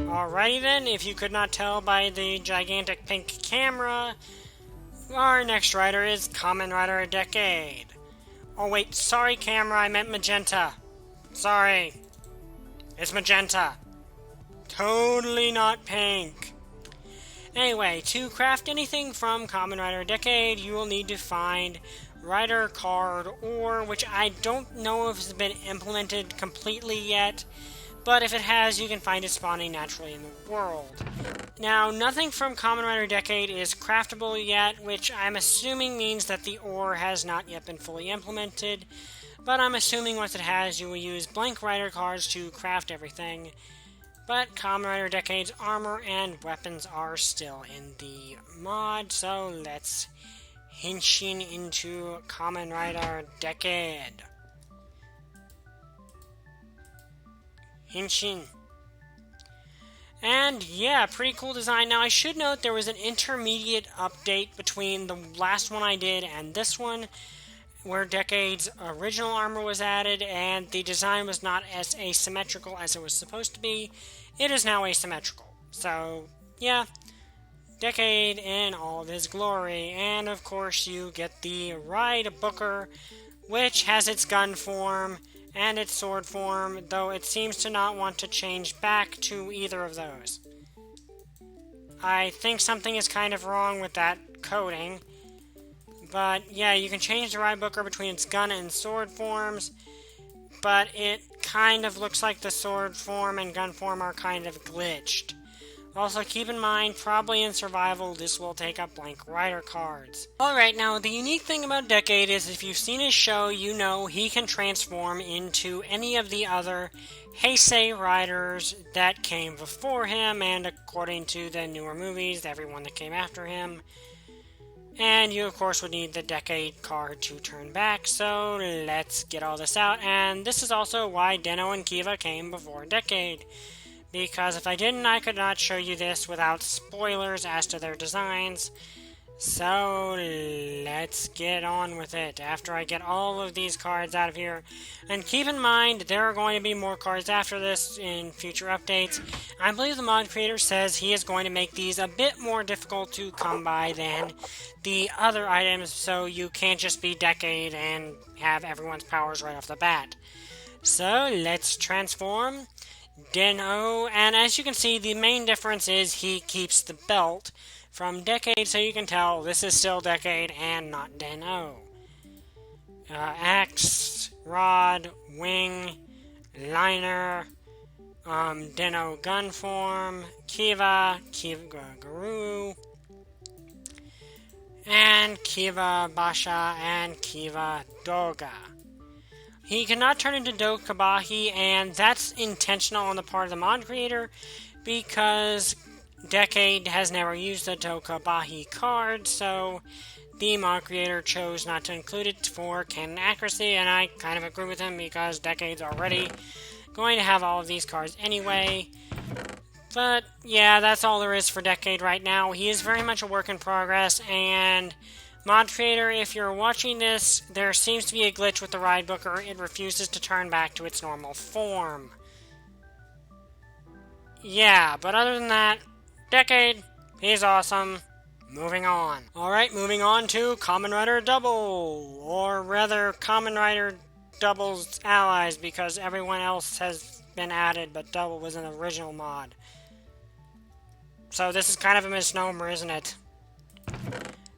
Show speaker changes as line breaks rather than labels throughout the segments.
Alrighty then, if you could not tell by the gigantic pink camera, our next rider is Kamen Rider Decade. Oh wait, sorry camera, I meant magenta. Sorry. It's magenta. Totally not pink. Anyway, to craft anything from Kamen Rider Decade, you will need to find Rider Card Ore, which I don't know if it's been implemented completely yet, but if it has, you can find it spawning naturally in the world. Now, nothing from Kamen Rider Decade is craftable yet, which I'm assuming means that the ore has not yet been fully implemented, but I'm assuming once it has, you will use blank rider cards to craft everything. But Kamen Rider Decade's armor and weapons are still in the mod, so let's henshin into Kamen Rider Decade. Henshin. And yeah, pretty cool design. Now I should note there was an intermediate update between the last one I did and this one, where Decade's original armor was added and the design was not as asymmetrical as it was supposed to be. It is now asymmetrical. So yeah, Decade in all of his glory. And of course you get the Ride Booker, which has its gun form and its sword form, though it seems to not want to change back to either of those. I think something is kind of wrong with that coding. But yeah, you can change the Ride Booker between its gun and sword forms, but it kind of looks like the sword form and gun form are kind of glitched. Also, keep in mind, probably in survival, this will take up blank rider cards. Alright, now, the unique thing about Decade is if you've seen his show, you know he can transform into any of the other Heisei riders that came before him, and according to the newer movies, everyone that came after him. And you, of course, would need the Decade card to turn back, so let's get all this out. And this is also why Den-O and Kiva came before Decade, because if I didn't, I could not show you this without spoilers as to their designs. So let's get on with it after I get all of these cards out of here. And keep in mind, there are going to be more cards after this in future updates. I believe the mod creator says he is going to make these a bit more difficult to come by than the other items, so you can't just be Decade and have everyone's powers right off the bat. So let's transform Den-O, and as you can see, the main difference is he keeps the belt from Decade, so you can tell this is still Decade and not Den-O. Axe, Rod, Wing, Liner, Den-O gun form, Kiva, Guru, and Kiva Basha, and Kiva Doga. He cannot turn into Dokabahi, and that's intentional on the part of the mod creator, because Decade has never used the Dokabahi card, so the mod creator chose not to include it for canon accuracy, and I kind of agree with him, because Decade's already going to have all of these cards anyway. But yeah, that's all there is for Decade right now. He is very much a work in progress, and mod creator, if you're watching this, there seems to be a glitch with the Ride Booker. It refuses to turn back to its normal form. Yeah, but other than that, Decade, he's awesome. Moving on. Alright, moving on to Kamen Rider Double, or rather, Kamen Rider Double's allies, because everyone else has been added, but Double was an original mod. So this is kind of a misnomer, isn't it?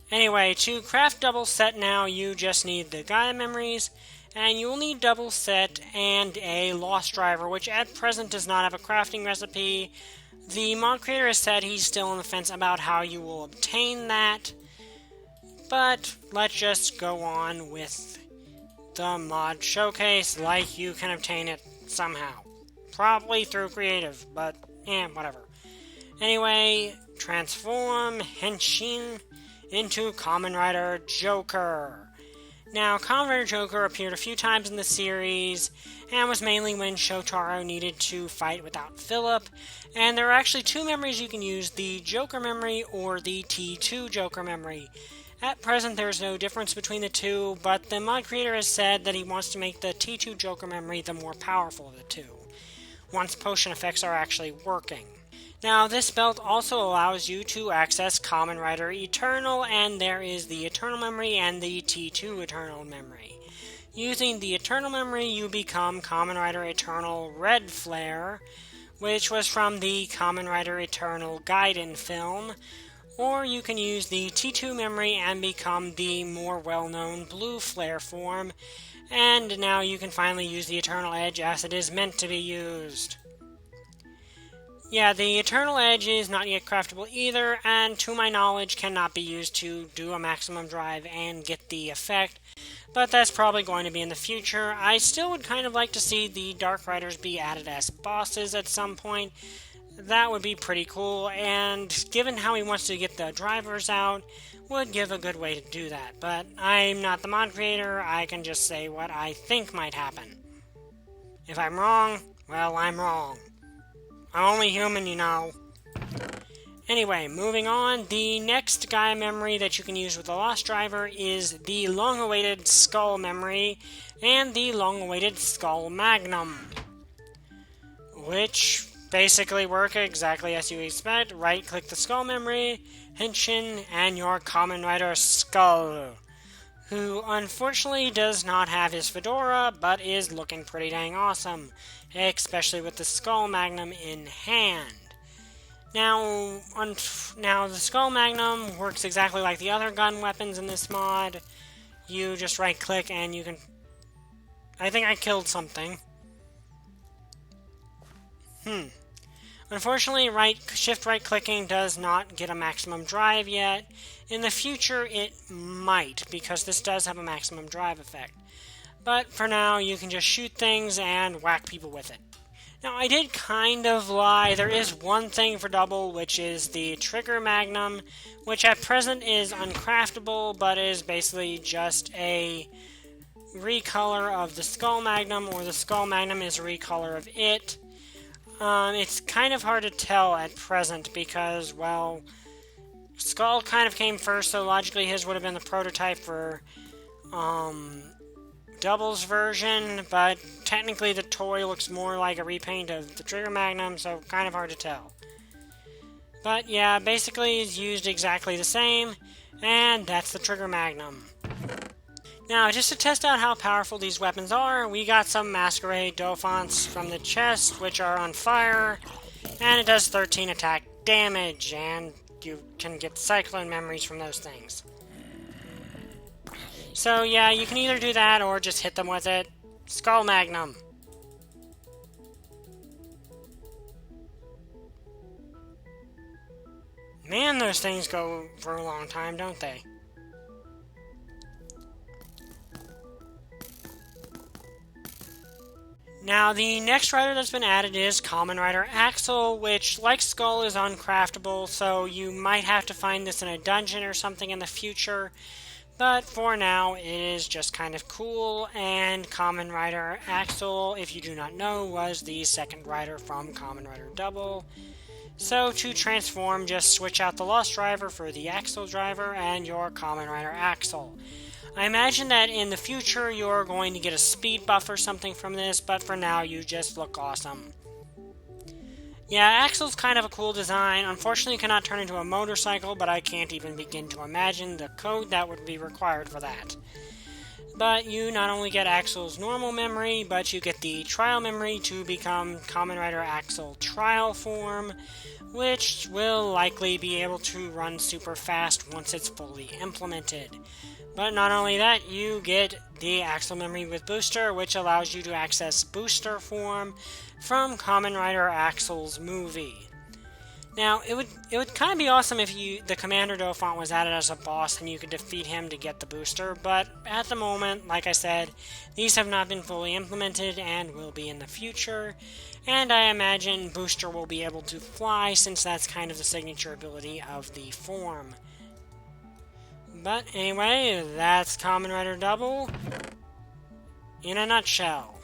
Anyway, to craft Double Set now, you just need the Gaia Memories, and you will need Double Set and a Lost Driver, which at present does not have a crafting recipe. The mod creator has said he's still on the fence about how you will obtain that, but let's just go on with the mod showcase like you can obtain it somehow. Probably through creative, but whatever. Anyway, transform Henshin into Kamen Rider Joker. Now, Kamen Rider Joker appeared a few times in the series, and was mainly when Shotaro needed to fight without Philip, and there are actually two memories you can use, the Joker memory or the T2 Joker memory. At present, there is no difference between the two, but the mod creator has said that he wants to make the T2 Joker memory the more powerful of the two, once potion effects are actually working. Now, this belt also allows you to access Kamen Rider Eternal, and there is the Eternal Memory and the T2 Eternal Memory. Using the Eternal Memory, you become Kamen Rider Eternal Red Flare, which was from the Kamen Rider Eternal Gaiden film, or you can use the T2 memory and become the more well-known Blue Flare form, and now you can finally use the Eternal Edge as it is meant to be used. Yeah, the Eternal Edge is not yet craftable either, and to my knowledge cannot be used to do a maximum drive and get the effect, but that's probably going to be in the future. I still would kind of like to see the Dark Riders be added as bosses at some point. That would be pretty cool, and given how he wants to get the drivers out, would give a good way to do that. But I'm not the mod creator, I can just say what I think might happen. If I'm wrong, well, I'm wrong. I'm only human, you know. Anyway, moving on, the next Gaia memory that you can use with the Lost Driver is the long-awaited Skull memory and the long-awaited Skull Magnum, which basically work exactly as you expect. Right-click the Skull memory, Henshin, and your Kamen Rider Skull, who unfortunately does not have his fedora, but is looking pretty dang awesome, especially with the Skull Magnum in hand. Now, the Skull Magnum works exactly like the other gun weapons in this mod. You just right-click and you can... I think I killed something. Unfortunately, shift right-clicking does not get a maximum drive yet. In the future, it might, because this does have a maximum drive effect. But for now, you can just shoot things and whack people with it. Now, I did kind of lie. There is one thing for double, which is the Trigger Magnum, which at present is uncraftable, but is basically just a recolor of the Skull Magnum, or the Skull Magnum is a recolor of it. It's kind of hard to tell at present because, well, Skull kind of came first, so logically his would have been the prototype for, Double's version, but technically the toy looks more like a repaint of the Trigger Magnum, so kind of hard to tell. But yeah, basically it's used exactly the same, and that's the Trigger Magnum. Now, just to test out how powerful these weapons are, we got some Masquerade Dauphins from the chest, which are on fire, and it does 13 attack damage, and you can get Cyclone memories from those things. So yeah, you can either do that or just hit them with it. Skull Magnum. Man, those things go for a long time, don't they? Now, the next rider that's been added is Kamen Rider Axel, which, like Skull, is uncraftable, so you might have to find this in a dungeon or something in the future. But for now, it is just kind of cool, and Kamen Rider Axel, if you do not know, was the second rider from Kamen Rider Double. So to transform, just switch out the Lost Driver for the Axel driver and your Kamen Rider Axel. I imagine that in the future you're going to get a speed buff or something from this, but for now you just look awesome. Yeah, Axel's kind of a cool design. Unfortunately, it cannot turn into a motorcycle, but I can't even begin to imagine the code that would be required for that. But you not only get Axel's normal memory, but you get the trial memory to become Kamen Rider Axel Trial form, which will likely be able to run super fast once it's fully implemented. But not only that, you get the Axel memory with Booster, which allows you to access Booster form from Kamen Rider Axel's movie. Now, it would kind of be awesome if the Commander Dauphin was added as a boss and you could defeat him to get the booster, but at the moment, like I said, these have not been fully implemented and will be in the future, and I imagine Booster will be able to fly since that's kind of the signature ability of the form. But anyway, that's Kamen Rider Double in a nutshell.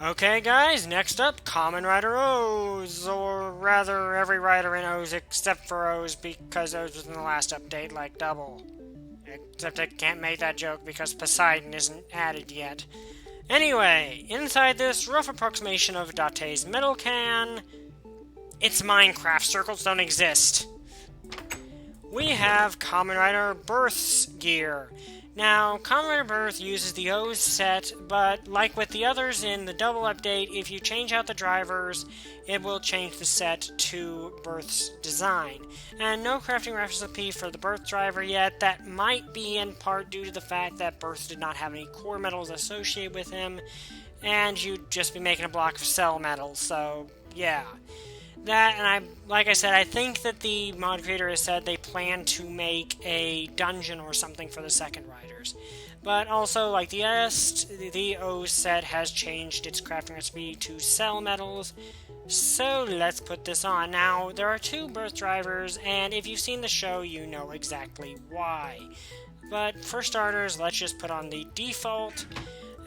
Okay guys, next up, Kamen Rider O's, or rather every rider in O's except for O's because O's was in the last update like Double. Except I can't make that joke because Poseidon isn't added yet. Anyway, inside this rough approximation of Date's metal can It's Minecraft. Circles don't exist. We have Kamen Rider Birth's gear. Now, Kamen Rider Birth uses the O's set, but like with the others in the double update, if you change out the drivers, it will change the set to Birth's design. And no crafting recipe for the Birth driver yet. That might be in part due to the fact that Birth did not have any core metals associated with him, and you'd just be making a block of cell metals, so yeah. That, and like I said, I think that the mod creator has said they plan to make a dungeon or something for the second riders. But also, like the O set has changed its crafting recipe to cell metals. So let's put this on. Now, there are two Birth drivers, and if you've seen the show, you know exactly why. But for starters, let's just put on the default,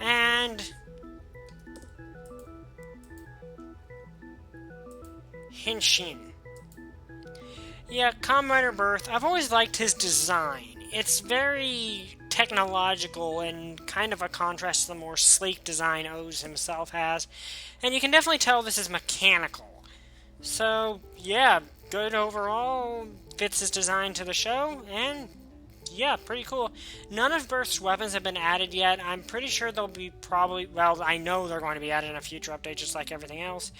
and Henshin. Yeah, Kamen Rider Birth, I've always liked his design. It's very technological and kind of a contrast to the more sleek design O's himself has. And you can definitely tell this is mechanical. So, yeah, good overall. Fits his design to the show, and yeah, pretty cool. None of Birth's weapons have been added yet. I'm pretty sure they'll be well, I know they're going to be added in a future update just like everything else.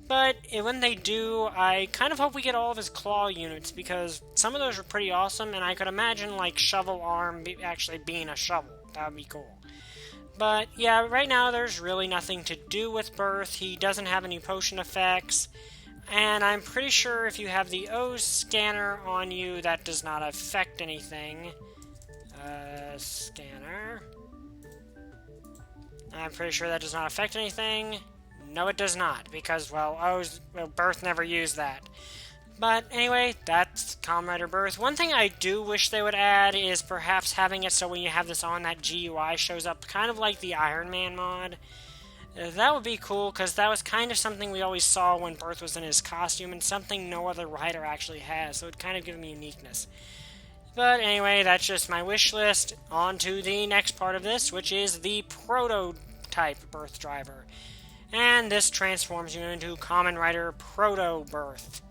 But when they do, I kind of hope we get all of his claw units, because some of those are pretty awesome, and I could imagine, like, Shovel Arm actually being a shovel. That would be cool. But, yeah, right now there's really nothing to do with Birth. He doesn't have any potion effects, and I'm pretty sure if you have the O scanner on you, that does not affect anything. Scanner. I'm pretty sure that does not affect anything. No, it does not, because, well, Birth never used that. But anyway, that's Kamen Rider Birth. One thing I do wish they would add is perhaps having it so when you have this on, that GUI shows up, kind of like the Iron Man mod. That would be cool, because that was kind of something we always saw when Birth was in his costume, and something no other rider actually has, so it kind of gives me uniqueness. But anyway, that's just my wish list. On to the next part of this, which is the prototype Birth driver. And this transforms you into Kamen Rider Proto-Birth.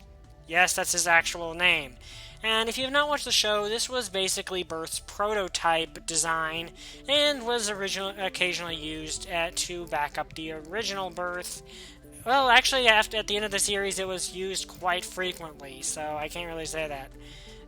Yes, that's his actual name. And if you have not watched the show, this was basically Birth's prototype design, and was occasionally used to back up the original Birth. Well, actually, at the end of the series, it was used quite frequently, so I can't really say that.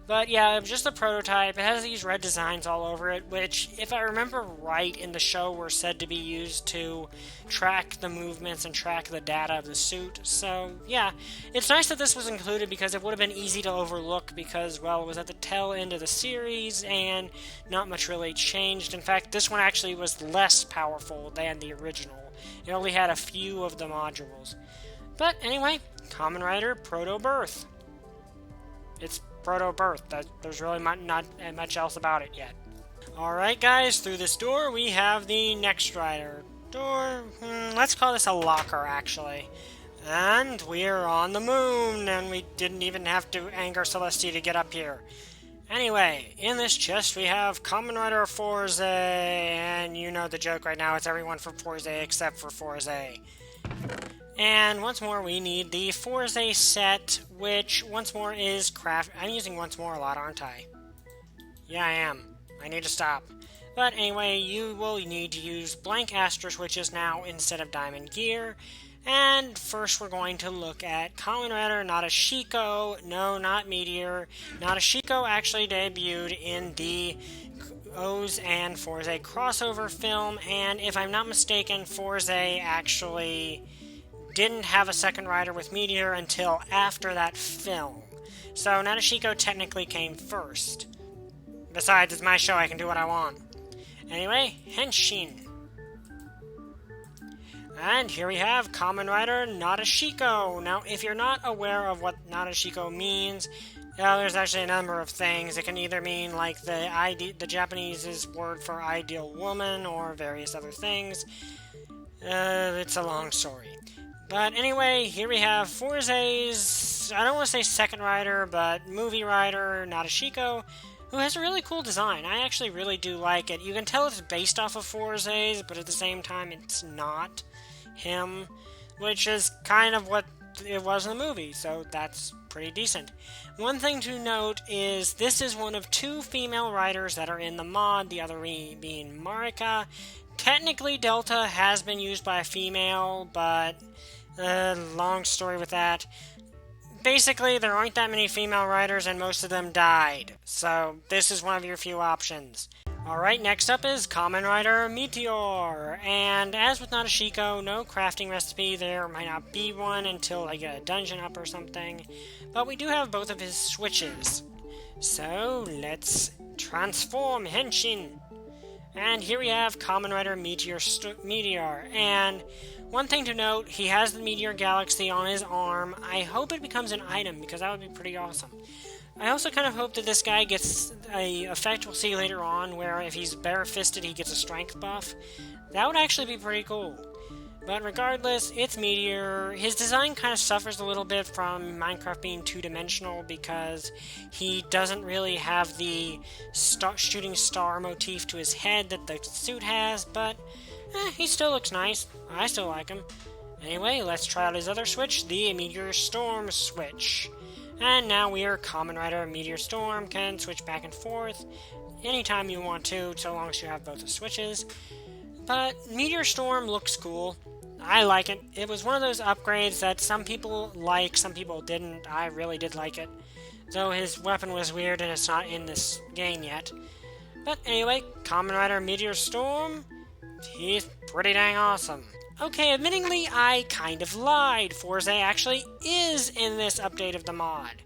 But yeah, it was just a prototype. It has these red designs all over it, which, if I remember right, in the show were said to be used to track the movements and track the data of the suit. So yeah, it's nice that this was included, because it would have been easy to overlook, because, well, it was at the tail end of the series and not much really changed. In fact, this one actually was less powerful than the original. It only had a few of the modules. But anyway, Kamen Rider Proto-Birth. It's Proto-Birth. There's really not much else about it yet. Alright guys, through this door we have the next rider. Door, let's call this a locker actually. And we're on the moon, and we didn't even have to anger Celestia to get up here. Anyway, in this chest we have Kamen Rider Forze, and you know the joke right now, it's everyone for Forze except for Forze. And once more, we need the Forze set, which, once more, is craft... I'm using once more a lot, aren't I? Yeah, I am. I need to stop. But anyway, you will need to use blank Astra switches now instead of diamond gear. And first we're going to look at Kamen Rider Nadeshiko. No, not Meteor. Nadeshiko actually debuted in the O's and Forze crossover film, and if I'm not mistaken, Forze actually didn't have a second rider with Meteor until after that film. So Nadeshiko technically came first. Besides, it's my show, I can do what I want. Anyway, Henshin. And here we have Kamen Rider Nadeshiko. Now, if you're not aware of what Nadeshiko means, there's actually a number of things. It can either mean like the Japanese's word for ideal woman, or various other things. It's a long story. But anyway, here we have Forze's, I don't want to say second rider, but movie rider, Nadeshiko, who has a really cool design. I actually really do like it. You can tell it's based off of Forze's, but at the same time it's not him, which is kind of what it was in the movie, so that's pretty decent. One thing to note is this is one of 2 female riders that are in the mod, the other being Marika. Technically, Delta has been used by a female, but long story with that. Basically, there aren't that many female riders, and most of them died, so this is one of your few options. Alright, next up is Kamen Rider Meteor, and as with Nadeshiko, no crafting recipe. There might not be one until I get a dungeon up or something, but we do have both of his switches. So, let's transform Henshin! And here we have Kamen Rider Meteor, and one thing to note, he has the Meteor Galaxy on his arm. I hope it becomes an item, because that would be pretty awesome. I also kind of hope that this guy gets a effect we'll see later on, where if he's bare-fisted, he gets a strength buff. That would actually be pretty cool. But regardless, it's Meteor. His design kind of suffers a little bit from Minecraft being two-dimensional, because he doesn't really have the shooting star motif to his head that the suit has, but he still looks nice. I still like him. Anyway, let's try out his other switch, the Meteor Storm switch. And now we are Kamen Rider Meteor Storm, can switch back and forth anytime you want to, so long as you have both the switches. But Meteor Storm looks cool. I like it. It was one of those upgrades that some people like, some people didn't. I really did like it. Though his weapon was weird and it's not in this game yet. But anyway, Kamen Rider Meteor Storm, he's pretty dang awesome. Okay, admittingly, I kind of lied. Forze actually is in this update of the mod.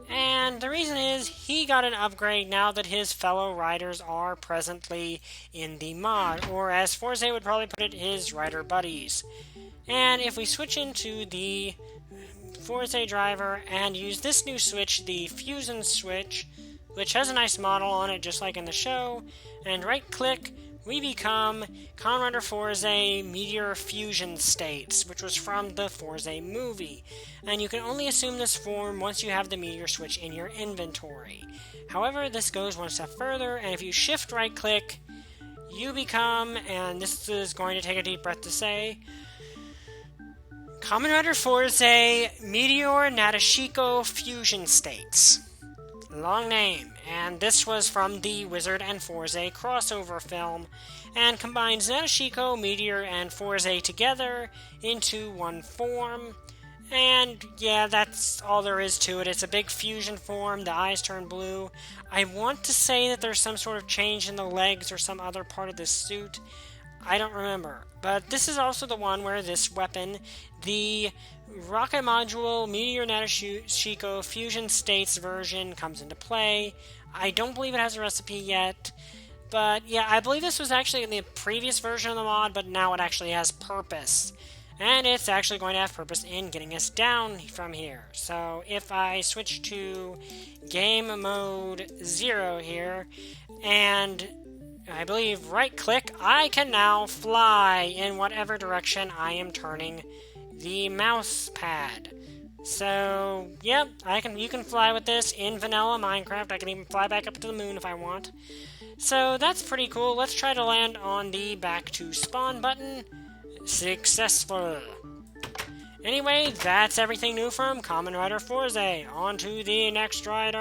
And the reason is, he got an upgrade now that his fellow riders are presently in the mod. Or as Forze would probably put it, his rider buddies. And if we switch into the Forze driver and use this new switch, the Fusion switch, which has a nice model on it just like in the show, and right-click, we become Kamen Rider Forze Meteor Fusion States, which was from the Forze movie. And you can only assume this form once you have the Meteor switch in your inventory. However, this goes one step further, and if you shift right-click, you become, and this is going to take a deep breath to say, Kamen Rider Forze Meteor Nadeshiko Fusion States. Long name, and this was from the Wizard and Forze crossover film, and combines Nadeshiko, Meteor, and Forze together into one form. And yeah, that's all there is to it. It's a big fusion form, the eyes turn blue. I want to say that there's some sort of change in the legs or some other part of the suit. I don't remember. But this is also the one where this weapon, the Rocket Module Meteor Nadeshiko Fusion States version, comes into play. I don't believe it has a recipe yet. But yeah, I believe this was actually in the previous version of the mod, but now it actually has purpose. And it's actually going to have purpose in getting us down from here. So if I switch to Game Mode 0 here, and I believe right-click, I can now fly in whatever direction I am turning the mouse pad. So, yep, you can fly with this in vanilla Minecraft. I can even fly back up to the moon if I want. So that's pretty cool. Let's try to land on the back to spawn button. Successful. Anyway, that's everything new from Kamen Rider Forze. On to the next rider.